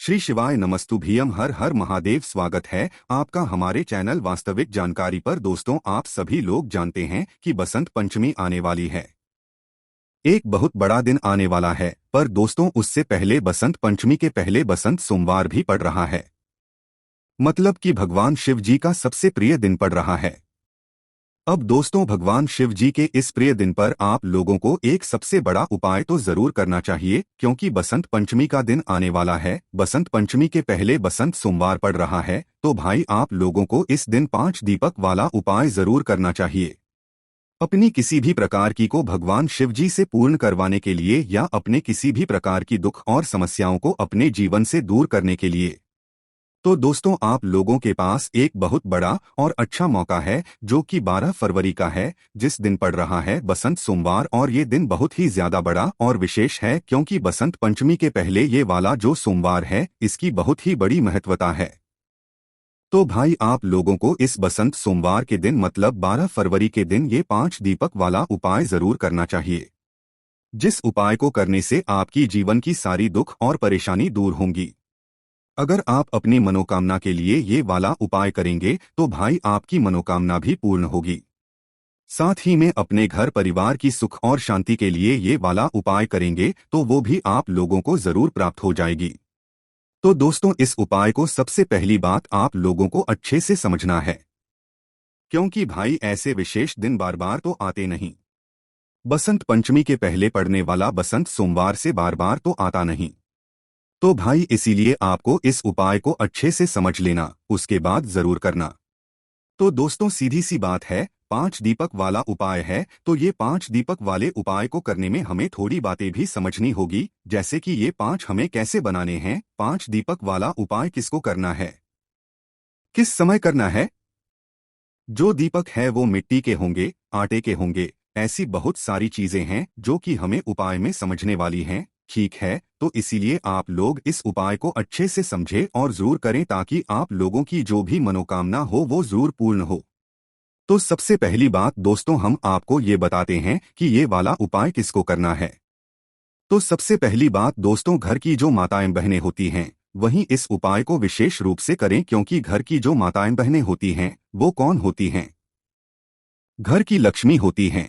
श्री शिवाय नमस्तुभ्यम। हर हर महादेव। स्वागत है आपका हमारे चैनल वास्तविक जानकारी पर। दोस्तों, आप सभी लोग जानते हैं कि बसंत पंचमी आने वाली है। एक बहुत बड़ा दिन आने वाला है, पर दोस्तों उससे पहले बसंत पंचमी के पहले बसंत सोमवार भी पड़ रहा है। मतलब कि भगवान शिव जी का सबसे प्रिय दिन पड़ रहा है। अब दोस्तों, भगवान शिव जी के इस प्रिय दिन पर आप लोगों को एक सबसे बड़ा उपाय तो जरूर करना चाहिए, क्योंकि बसंत पंचमी का दिन आने वाला है। बसंत पंचमी के पहले बसंत सोमवार पड़ रहा है, तो भाई आप लोगों को इस दिन 5 दीपक वाला उपाय जरूर करना चाहिए। अपनी किसी भी प्रकार की को भगवान शिव जी से पूर्ण करवाने के लिए या अपने किसी भी प्रकार की दुख और समस्याओं को अपने जीवन से दूर करने के लिए। तो दोस्तों, आप लोगों के पास एक बहुत बड़ा और अच्छा मौका है, जो कि 12 फरवरी का है, जिस दिन पड़ रहा है बसंत सोमवार। और ये दिन बहुत ही ज्यादा बड़ा और विशेष है, क्योंकि बसंत पंचमी के पहले ये वाला जो सोमवार है, इसकी बहुत ही बड़ी महत्वता है। तो भाई आप लोगों को इस बसंत सोमवार के दिन मतलब 12 फरवरी के दिन ये 5 दीपक वाला उपाय जरूर करना चाहिए, जिस उपाय को करने से आपकी जीवन की सारी दुख और परेशानी दूर होंगी। अगर आप अपनी मनोकामना के लिए ये वाला उपाय करेंगे तो भाई आपकी मनोकामना भी पूर्ण होगी। साथ ही में अपने घर परिवार की सुख और शांति के लिए ये वाला उपाय करेंगे तो वो भी आप लोगों को जरूर प्राप्त हो जाएगी। तो दोस्तों, इस उपाय को सबसे पहली बात आप लोगों को अच्छे से समझना है, क्योंकि भाई ऐसे विशेष दिन बार बार तो आते नहीं। बसंत पंचमी के पहले पड़ने वाला बसंत सोमवार से बार बार तो आता नहीं। तो भाई इसीलिए आपको इस उपाय को अच्छे से समझ लेना, उसके बाद जरूर करना। तो दोस्तों, सीधी सी बात है, 5 दीपक वाला उपाय है, तो ये 5 दीपक वाले उपाय को करने में हमें थोड़ी बातें भी समझनी होगी, जैसे कि ये 5 हमें कैसे बनाने हैं, 5 दीपक वाला उपाय किसको करना है, किस समय करना है। जो दीपक है वो मिट्टी के होंगे, आटे के होंगे। ऐसी बहुत सारी चीजें हैं जो कि हमें उपाय में समझने वाली हैं। ठीक है, तो इसीलिए आप लोग इस उपाय को अच्छे से समझें और जरूर करें, ताकि आप लोगों की जो भी मनोकामना हो वो जरूर पूर्ण हो। तो सबसे पहली बात दोस्तों, हम आपको ये बताते हैं कि ये वाला उपाय किसको करना है। तो सबसे पहली बात दोस्तों, घर की जो माताएं बहनें होती हैं वहीं इस उपाय को विशेष रूप से करें, क्योंकि घर की जो माताएं बहनें होती हैं वो कौन होती हैं? घर की लक्ष्मी होती हैं।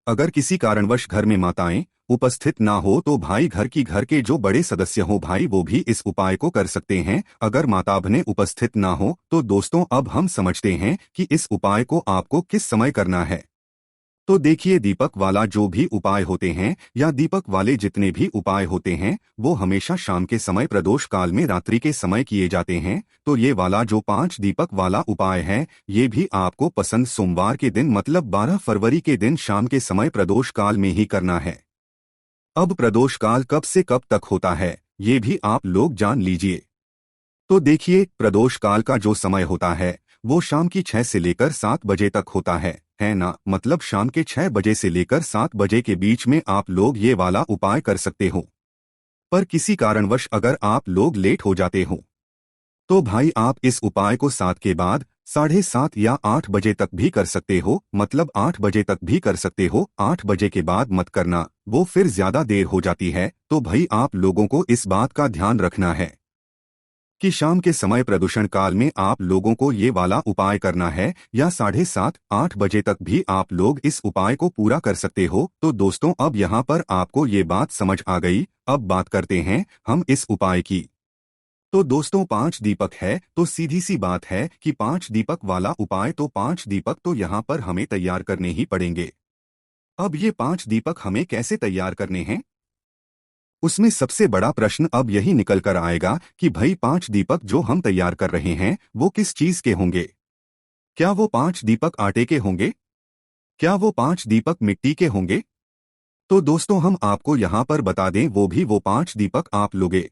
अगर किसी कारणवश घर में माताएं उपस्थित ना हो तो भाई घर के जो बड़े सदस्य हो भाई वो भी इस उपाय को कर सकते हैं। अगर माता बहनें उपस्थित ना हो तो दोस्तों अब हम समझते हैं कि इस उपाय को आपको किस समय करना है। तो देखिए, दीपक वाला जो भी उपाय होते हैं या दीपक वाले जितने भी उपाय होते हैं वो हमेशा शाम के समय प्रदोष काल में रात्रि के समय किए जाते हैं। तो ये वाला जो 5 दीपक वाला उपाय है ये भी आपको पसंद सोमवार के दिन मतलब 12 फरवरी के दिन शाम के समय प्रदोष काल में ही करना है। अब प्रदोष काल कब से कब तक होता है ये भी आप लोग जान लीजिए। तो देखिए, प्रदोष काल का जो समय होता है वो शाम की 6 से लेकर 7 बजे तक होता है ना। मतलब शाम के 6 बजे से लेकर 7 बजे के बीच में आप लोग ये वाला उपाय कर सकते हो। पर किसी कारणवश अगर आप लोग लेट हो जाते हो तो भाई आप इस उपाय को 7 के बाद 7:30 या 8 बजे तक भी कर सकते हो। मतलब 8 बजे तक भी कर सकते हो, 8 बजे के बाद मत करना, वो फिर ज्यादा देर हो जाती है। तो भाई आप लोगों को इस बात का ध्यान रखना है कि शाम के समय प्रदूषण काल में आप लोगों को ये वाला उपाय करना है, या 7:30-8 बजे तक भी आप लोग इस उपाय को पूरा कर सकते हो। तो दोस्तों, अब यहाँ पर आपको ये बात समझ आ गई। अब बात करते हैं हम इस उपाय की। तो दोस्तों, 5 दीपक है तो सीधी सी बात है कि 5 दीपक वाला उपाय, तो 5 दीपक तो यहाँ पर हमें तैयार करने ही पड़ेंगे। अब ये 5 दीपक हमें कैसे तैयार करने हैं, उसमें सबसे बड़ा प्रश्न अब यही निकल कर आएगा कि भाई 5 दीपक जो हम तैयार कर रहे हैं वो किस चीज के होंगे। क्या वो 5 दीपक आटे के होंगे? क्या वो 5 दीपक मिट्टी के होंगे? तो दोस्तों, हम आपको यहाँ पर बता दें, वो 5 दीपक आप लोगे,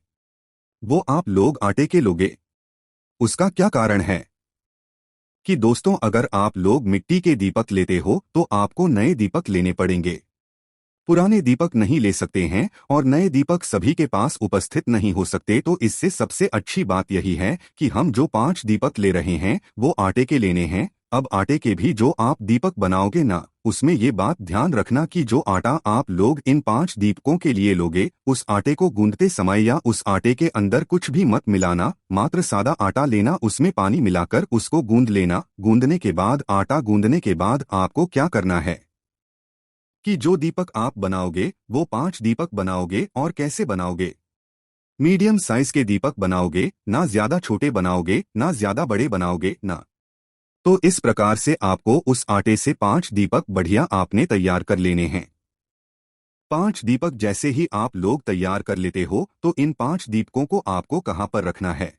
वो आप लोग आटे के लोगे। उसका क्या कारण है कि दोस्तों, अगर आप लोग मिट्टी के दीपक लेते हो तो आपको नए दीपक लेने पड़ेंगे, पुराने दीपक नहीं ले सकते हैं, और नए दीपक सभी के पास उपस्थित नहीं हो सकते। तो इससे सबसे अच्छी बात यही है कि हम जो 5 दीपक ले रहे हैं वो आटे के लेने हैं। अब आटे के भी जो आप दीपक बनाओगे ना, उसमें ये बात ध्यान रखना कि जो आटा आप लोग इन 5 दीपकों के लिए लोगे, उस आटे को गूंदते समय या उस आटे के अंदर कुछ भी मत मिलाना। मात्र सादा आटा लेना, उसमें पानी मिलाकर उसको गूंद लेना। गूंदने के बाद, आटा गूंदने के बाद आपको क्या करना है कि जो दीपक आप बनाओगे वो 5 दीपक बनाओगे। और कैसे बनाओगे? मीडियम साइज के दीपक बनाओगे, ना ज्यादा छोटे बनाओगे, ना ज्यादा बड़े बनाओगे ना। तो इस प्रकार से आपको उस आटे से 5 दीपक बढ़िया आपने तैयार कर लेने हैं। 5 दीपक जैसे ही आप लोग तैयार कर लेते हो, तो इन 5 दीपकों को आपको कहाँ पर रखना है?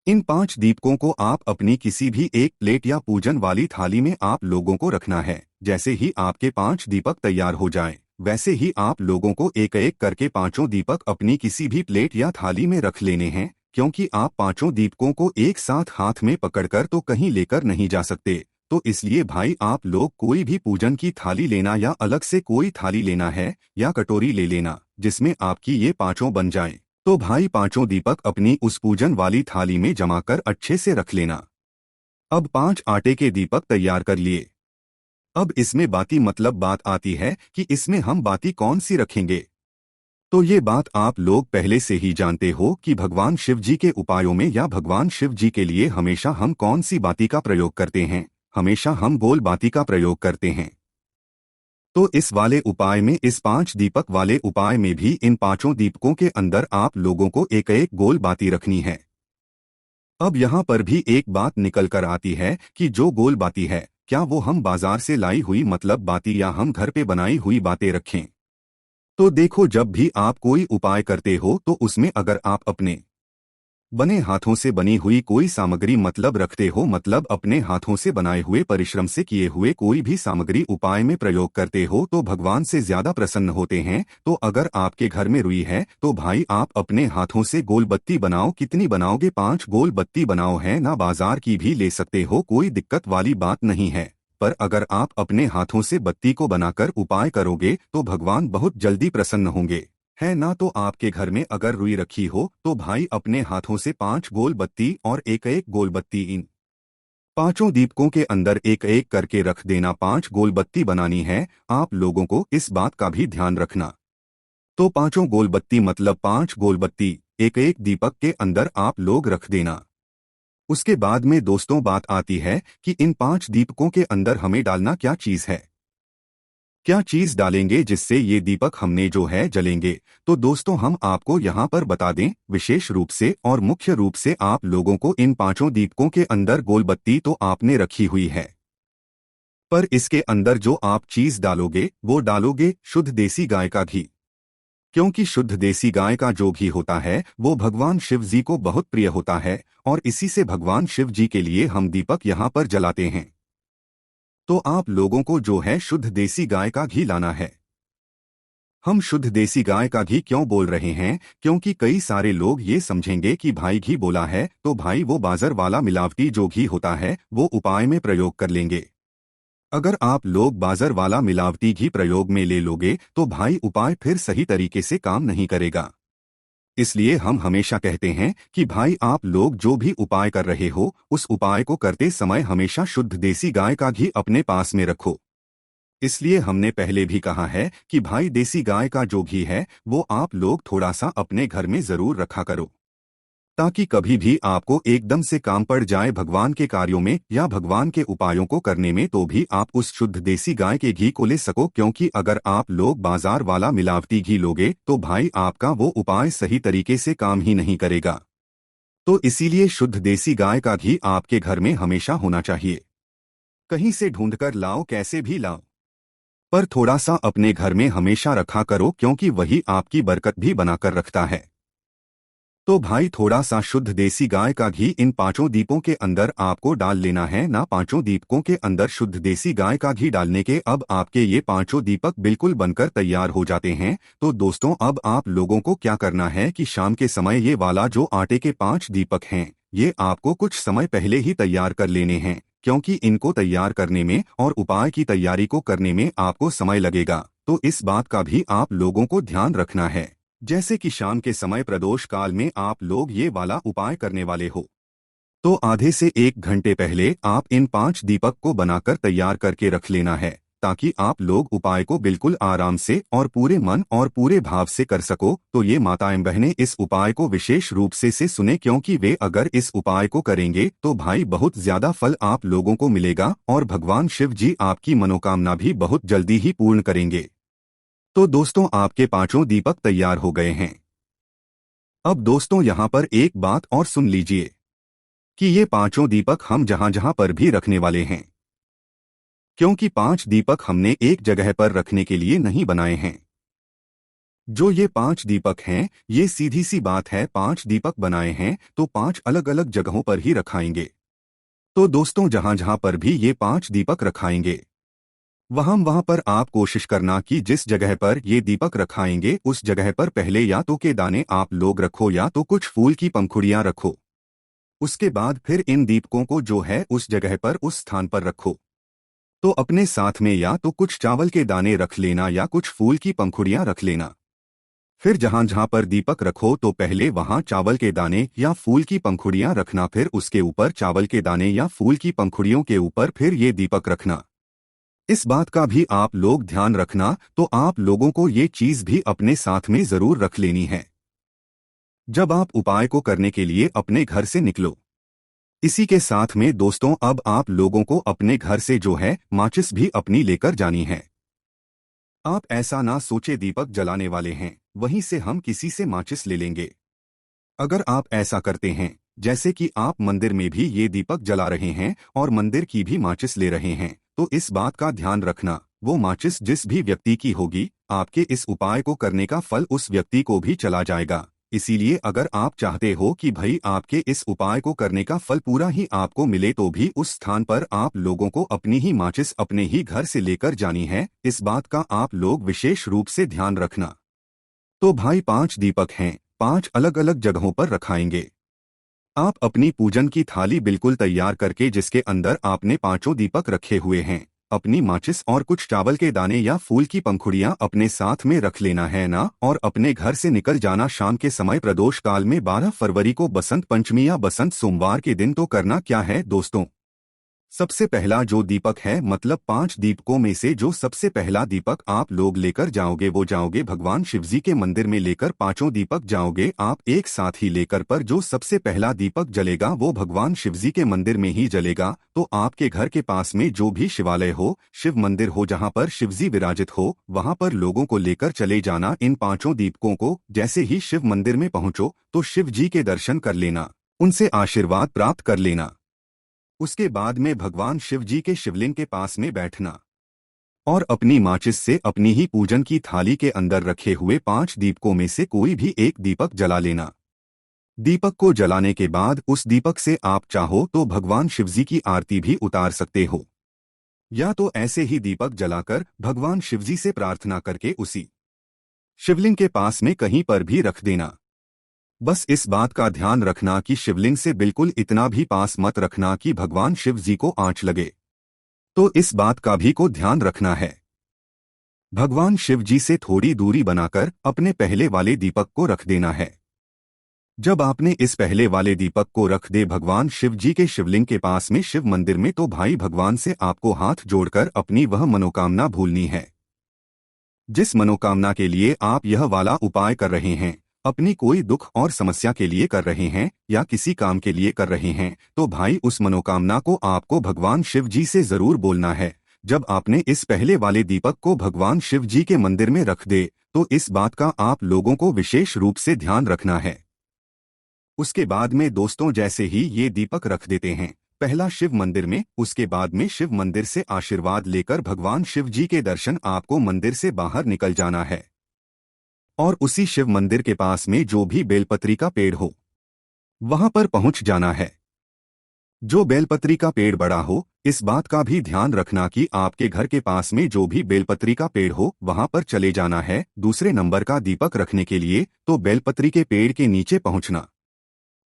इन 5 दीपकों को आप अपनी किसी भी एक प्लेट या पूजन वाली थाली में आप लोगों को रखना है। जैसे ही आपके 5 दीपक तैयार हो जाएं, वैसे ही आप लोगों को एक एक करके 5 दीपक अपनी किसी भी प्लेट या थाली में रख लेने हैं। क्योंकि आप 5 दीपकों को एक साथ हाथ में पकड़कर तो कहीं लेकर नहीं जा सकते, तो इसलिए भाई आप लोग कोई भी पूजन की थाली लेना, या अलग से कोई थाली लेना है, या कटोरी ले लेना जिसमें आपकी ये 5 बन जाएं। तो भाई 5 दीपक अपनी उस पूजन वाली थाली में जमा कर अच्छे से रख लेना। अब 5 आटे के दीपक तैयार कर लिए। अब इसमें बाती मतलब बात आती है कि इसमें हम बाती कौन सी रखेंगे। तो ये बात आप लोग पहले से ही जानते हो कि भगवान शिव जी के उपायों में या भगवान शिव जी के लिए हमेशा हम कौन सी बाती का प्रयोग करते हैं? हमेशा हम गोल बाती का प्रयोग करते हैं। तो इस वाले उपाय में, इस 5 दीपक वाले उपाय में भी इन 5 दीपकों के अंदर आप लोगों को एक एक गोल बाती रखनी है। अब यहाँ पर भी एक बात निकल कर आती है कि जो गोल बाती है, क्या वो हम बाजार से लाई हुई मतलब बाती या हम घर पे बनाई हुई बातें रखें? तो देखो, जब भी आप कोई उपाय करते हो तो उसमें अगर आप अपने बने हाथों से बनी हुई कोई सामग्री मतलब रखते हो, मतलब अपने हाथों से बनाए हुए परिश्रम से किए हुए कोई भी सामग्री उपाय में प्रयोग करते हो, तो भगवान से ज्यादा प्रसन्न होते हैं। तो अगर आपके घर में रुई है तो भाई आप अपने हाथों से गोल बत्ती बनाओ। कितनी बनाओगे? 5 गोल बत्ती बनाओ, है ना। बाजार की भी ले सकते हो, कोई दिक्कत वाली बात नहीं है। पर अगर आप अपने हाथों से बत्ती को बनाकर उपाय करोगे तो भगवान बहुत जल्दी प्रसन्न होंगे, है ना। तो आपके घर में अगर रुई रखी हो तो भाई अपने हाथों से 5 गोल बत्ती और एक एक गोल बत्ती इन 5 दीपकों के अंदर एक एक करके रख देना। 5 गोल बत्ती बनानी है। आप लोगों को इस बात का भी ध्यान रखना। तो 5 गोल बत्ती मतलब 5 गोल बत्ती एक एक दीपक के अंदर आप लोग रख देना। उसके बाद में दोस्तों बात आती है कि इन 5 दीपकों के अंदर हमें डालना क्या चीज है, क्या चीज डालेंगे जिससे ये दीपक हमने जो है जलेंगे। तो दोस्तों हम आपको यहाँ पर बता दें, विशेष रूप से और मुख्य रूप से आप लोगों को इन 5 दीपकों के अंदर गोल बत्ती तो आपने रखी हुई है, पर इसके अंदर जो आप चीज डालोगे वो डालोगे शुद्ध देसी गाय का घी। क्योंकि शुद्ध देसी गाय का जो घी होता है वो भगवान शिव जी को बहुत प्रिय होता है, और इसी से भगवान शिव जी के लिए हम दीपक यहाँ पर जलाते हैं। तो आप लोगों को जो है शुद्ध देसी गाय का घी लाना है। हम शुद्ध देसी गाय का घी क्यों बोल रहे हैं? क्योंकि कई सारे लोग ये समझेंगे कि भाई घी बोला है तो भाई वो बाजार वाला मिलावटी जो घी होता है वो उपाय में प्रयोग कर लेंगे। अगर आप लोग बाजार वाला मिलावटी घी प्रयोग में ले लोगे तो भाई उपाय फिर सही तरीके से काम नहीं करेगा। इसलिए हम हमेशा कहते हैं कि भाई आप लोग जो भी उपाय कर रहे हो, उस उपाय को करते समय हमेशा शुद्ध देसी गाय का घी अपने पास में रखो। इसलिए हमने पहले भी कहा है कि भाई देसी गाय का जो घी है वो आप लोग थोड़ा सा अपने घर में जरूर रखा करो, ताकि कभी भी आपको एकदम से काम पड़ जाए भगवान के कार्यों में या भगवान के उपायों को करने में, तो भी आप उस शुद्ध देसी गाय के घी को ले सको। क्योंकि अगर आप लोग बाजार वाला मिलावटी घी लोगे तो भाई आपका वो उपाय सही तरीके से काम ही नहीं करेगा। तो इसीलिए शुद्ध देसी गाय का घी आपके घर में हमेशा होना चाहिए। कहीं से ढूंढकर लाओ, कैसे भी लाओ, पर थोड़ा सा अपने घर में हमेशा रखा करो, क्योंकि वही आपकी बरकत भी बनाकर रखता है। तो भाई थोड़ा सा शुद्ध देसी गाय का घी इन 5 दीपों के अंदर आपको डाल लेना है ना। 5 दीपकों के अंदर शुद्ध देसी गाय का घी डालने के अब आपके ये 5 दीपक बिल्कुल बनकर तैयार हो जाते हैं। तो दोस्तों अब आप लोगों को क्या करना है कि शाम के समय ये वाला जो आटे के 5 दीपक हैं, ये आपको कुछ समय पहले ही तैयार कर लेने हैं, क्योंकि इनको तैयार करने में और उपाय की तैयारी को करने में आपको समय लगेगा। तो इस बात का भी आप लोगों को ध्यान रखना है। जैसे कि शाम के समय प्रदोष काल में आप लोग ये वाला उपाय करने वाले हो, तो आधे से 1 घंटे पहले आप इन 5 दीपक को बनाकर तैयार करके रख लेना है, ताकि आप लोग उपाय को बिल्कुल आराम से और पूरे मन और पूरे भाव से कर सको। तो ये माताएं बहनें इस उपाय को विशेष रूप से सुने, क्योंकि वे अगर इस उपाय को करेंगे तो भाई बहुत ज्यादा फल आप लोगों को मिलेगा और भगवान शिव जी आपकी मनोकामना भी बहुत जल्दी ही पूर्ण करेंगे। तो दोस्तों, आपके 5 दीपक तैयार हो गए हैं। अब दोस्तों, यहाँ पर एक बात और सुन लीजिए कि ये 5 दीपक हम जहां जहां पर भी रखने वाले हैं, क्योंकि 5 दीपक हमने एक जगह पर रखने के लिए नहीं बनाए हैं। जो ये 5 दीपक हैं, ये सीधी सी बात है, 5 दीपक बनाए हैं तो 5 अलग अलग जगहों पर ही रखाएंगे। तो दोस्तों, जहां जहां पर भी ये 5 दीपक रखाएंगे, वहां पर आप कोशिश करना कि जिस जगह पर ये दीपक रखाएंगे उस जगह पर पहले या तो के दाने आप लोग रखो या तो कुछ फूल की पंखुड़ियां रखो। उसके बाद फिर इन दीपकों को जो है उस जगह पर उस स्थान पर रखो। तो अपने साथ में या तो कुछ चावल के दाने रख लेना या कुछ फूल की पंखुड़ियां रख लेना। फिर जहां जहां पर दीपक रखो तो पहले वहां चावल के दाने या फूल की पंखुड़ियां रखना, फिर उसके ऊपर चावल के दाने या फूल की पंखुड़ियों के ऊपर फिर ये दीपक रखना। इस बात का भी आप लोग ध्यान रखना, तो आप लोगों को ये चीज भी अपने साथ में जरूर रख लेनी है जब आप उपाय को करने के लिए अपने घर से निकलो। इसी के साथ में दोस्तों, अब आप लोगों को अपने घर से जो है माचिस भी अपनी लेकर जानी है। आप ऐसा ना सोचे दीपक जलाने वाले हैं, वहीं से हम किसी से माचिस ले लेंगे। अगर आप ऐसा करते हैं जैसे कि आप मंदिर में भी ये दीपक जला रहे हैं और मंदिर की भी माचिस ले रहे हैं, तो इस बात का ध्यान रखना, वो माचिस जिस भी व्यक्ति की होगी, आपके इस उपाय को करने का फल उस व्यक्ति को भी चला जाएगा। इसीलिए अगर आप चाहते हो कि भाई आपके इस उपाय को करने का फल पूरा ही आपको मिले, तो भी उस स्थान पर आप लोगों को अपनी ही माचिस अपने ही घर से लेकर जानी है। इस बात का आप लोग विशेष रूप से ध्यान रखना। तो भाई 5 दीपक हैं, 5 अलग अलग जगहों पर रखाएंगे। आप अपनी पूजन की थाली बिल्कुल तैयार करके जिसके अंदर आपने 5 दीपक रखे हुए हैं, अपनी माचिस और कुछ चावल के दाने या फूल की पंखुड़ियां अपने साथ में रख लेना है ना, और अपने घर से निकल जाना शाम के समय प्रदोष काल में 12 फरवरी को बसंत पंचमी या बसंत सोमवार के दिन। तो करना क्या है दोस्तों, सबसे पहला जो दीपक है, मतलब 5 दीपकों में से जो सबसे पहला दीपक आप लोग लेकर जाओगे वो जाओगे भगवान शिवजी के मंदिर में लेकर 5 दीपक जाओगे आप एक साथ ही लेकर। पर जो सबसे पहला दीपक जलेगा वो भगवान शिवजी के मंदिर में ही जलेगा। तो आपके घर के पास में जो भी शिवालय हो, शिव मंदिर हो, जहाँ पर शिवजी विराजित हो, वहाँ पर लोगों को लेकर चले जाना इन 5 दीपकों को। जैसे ही शिव मंदिर में पहुँचो तो शिव जी के दर्शन कर लेना, उनसे आशीर्वाद प्राप्त कर लेना। उसके बाद में भगवान शिव जी के शिवलिंग के पास में बैठना और अपनी माचिस से अपनी ही पूजन की थाली के अंदर रखे हुए 5 दीपकों में से कोई भी एक दीपक जला लेना। दीपक को जलाने के बाद उस दीपक से आप चाहो तो भगवान शिवजी की आरती भी उतार सकते हो, या तो ऐसे ही दीपक जलाकर भगवान शिवजी से प्रार्थना करके उसी शिवलिंग के पास में कहीं पर भी रख देना। बस इस बात का ध्यान रखना कि शिवलिंग से बिल्कुल इतना भी पास मत रखना कि भगवान शिव जी को आंच लगे। तो इस बात का भी को ध्यान रखना है। भगवान शिव जी से थोड़ी दूरी बनाकर अपने पहले वाले दीपक को रख देना है। जब आपने इस पहले वाले दीपक को रख दे भगवान शिव जी के शिवलिंग के पास में शिव मंदिर में, तो भाई भगवान से आपको हाथ जोड़कर अपनी वह मनोकामना भूलनी है जिस मनोकामना के लिए आप यह वाला उपाय कर रहे हैं। अपनी कोई दुख और समस्या के लिए कर रहे हैं या किसी काम के लिए कर रहे हैं, तो भाई उस मनोकामना को आपको भगवान शिव जी से जरूर बोलना है। जब आपने इस पहले वाले दीपक को भगवान शिव जी के मंदिर में रख दे, तो इस बात का आप लोगों को विशेष रूप से ध्यान रखना है। उसके बाद में दोस्तों, जैसे ही ये दीपक रख देते हैं पहला शिव मंदिर में, उसके बाद में शिव मंदिर से आशीर्वाद लेकर भगवान शिव जी के दर्शन आपको मंदिर से बाहर निकल जाना है और उसी शिव मंदिर के पास में जो भी बेलपत्री का पेड़ हो वहां पर पहुंच जाना है। जो बेलपत्री का पेड़ बड़ा हो, इस बात का भी ध्यान रखना कि आपके घर के पास में जो भी बेलपत्री का पेड़ हो वहां पर चले जाना है दूसरे नंबर का दीपक रखने के लिए। तो बेलपत्री के पेड़ के नीचे पहुंचना,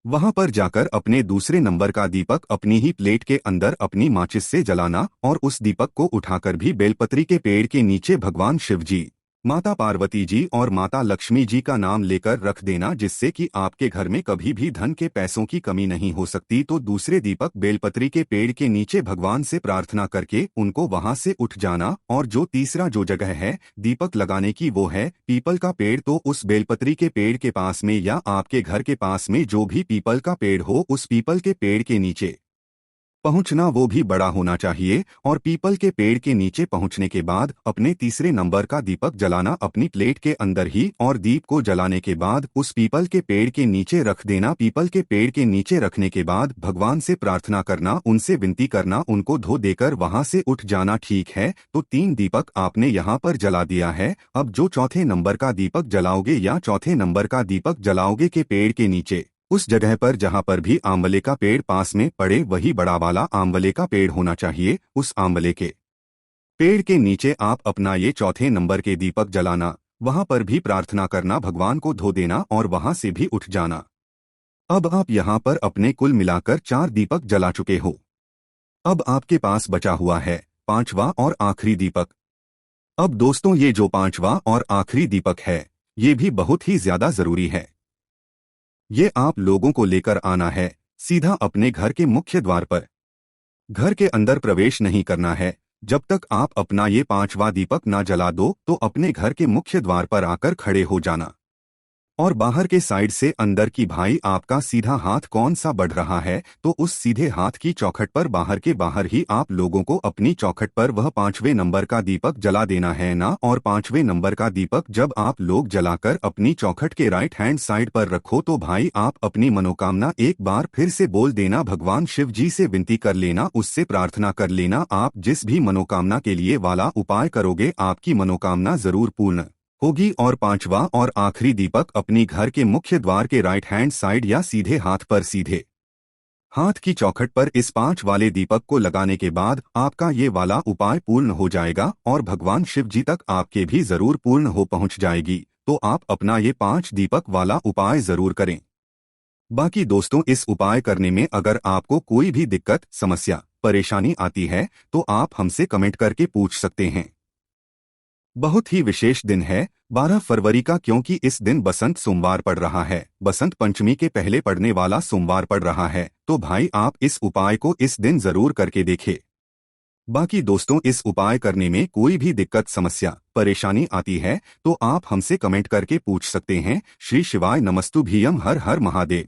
वहां पर जाकर अपने दूसरे नंबर का दीपक अपनी ही प्लेट के अंदर अपनी माचिस से जलाना और उस दीपक को उठाकर भी बेलपत्री के पेड़ के नीचे भगवान शिव जी माता पार्वती जी और माता लक्ष्मी जी का नाम लेकर रख देना, जिससे कि आपके घर में कभी भी धन के पैसों की कमी नहीं हो सकती। तो दूसरे दीपक बेलपत्री के पेड़ के नीचे भगवान से प्रार्थना करके उनको वहां से उठ जाना। और जो तीसरा जो जगह है दीपक लगाने की वो है पीपल का पेड़। तो उस बेलपत्री के पेड़ के पास में या आपके घर के पास में जो भी पीपल का पेड़ हो उस पीपल के पेड़ के नीचे पहुंचना, वो भी बड़ा होना चाहिए। और पीपल के पेड़ के नीचे पहुंचने के बाद अपने तीसरे नंबर का दीपक जलाना अपनी प्लेट के अंदर ही। और दीप को जलाने के बाद उस पीपल के पेड़ के नीचे रख देना। पीपल के पेड़ के नीचे रखने के बाद भगवान से प्रार्थना करना, उनसे विनती करना, उनको धो देकर वहां से उठ जाना। ठीक है, तो 3 दीपक आपने यहाँ पर जला दिया है। अब जो चौथे नंबर का दीपक जलाओगे या चौथे नंबर का दीपक जलाओगे के पेड़ के नीचे उस जगह पर जहां पर भी आंवले का पेड़ पास में पड़े वही बड़ा वाला आंवले का पेड़ होना चाहिए। उस आंवले के पेड़ के नीचे आप अपना ये चौथे नंबर के दीपक जलाना, वहां पर भी प्रार्थना करना, भगवान को धो देना और वहां से भी उठ जाना। अब आप यहां पर अपने कुल मिलाकर 4 दीपक जला चुके हो। अब आपके पास बचा हुआ है 5वां और आखिरी दीपक। अब दोस्तों ये जो 5वां और आखिरी दीपक है ये भी बहुत ही ज्यादा जरूरी है। ये आप लोगों को लेकर आना है सीधा अपने घर के मुख्य द्वार पर। घर के अंदर प्रवेश नहीं करना है जब तक आप अपना ये 5वां दीपक ना जला दो। तो अपने घर के मुख्य द्वार पर आकर खड़े हो जाना और बाहर के साइड से अंदर की भाई आपका सीधा हाथ कौन सा बढ़ रहा है तो उस सीधे हाथ की चौखट पर बाहर के बाहर ही आप लोगों को अपनी चौखट पर वह 5वें नंबर का दीपक जला देना है ना। और 5वें नंबर का दीपक जब आप लोग जलाकर अपनी चौखट के राइट हैंड साइड पर रखो तो भाई आप अपनी मनोकामना एक बार फिर से बोल देना, भगवान शिव जी से विनती कर लेना, उससे प्रार्थना कर लेना। आप जिस भी मनोकामना के लिए वाला उपाय करोगे आपकी मनोकामना जरूर पूर्ण होगी। और 5वां और आखिरी दीपक अपनी घर के मुख्य द्वार के राइट हैंड साइड या सीधे हाथ पर सीधे हाथ की चौखट पर इस 5 वाले दीपक को लगाने के बाद आपका ये वाला उपाय पूर्ण हो जाएगा और भगवान शिव जी तक आपके भी जरूर पूर्ण हो पहुंच जाएगी। तो आप अपना ये 5 दीपक वाला उपाय जरूर करें। बाकी दोस्तों इस उपाय करने में अगर आपको कोई भी दिक्कत, समस्या, परेशानी आती है तो आप हमसे कमेंट करके पूछ सकते हैं। बहुत ही विशेष दिन है 12 फरवरी का, क्योंकि इस दिन बसंत सोमवार पड़ रहा है। बसंत पंचमी के पहले पड़ने वाला सोमवार पड़ रहा है। तो भाई आप इस उपाय को इस दिन जरूर करके देखें। बाकी दोस्तों इस उपाय करने में कोई भी दिक्कत, समस्या, परेशानी आती है तो आप हमसे कमेंट करके पूछ सकते हैं। श्री शिवाय नमस्तुभ्यम, हर हर महादेव।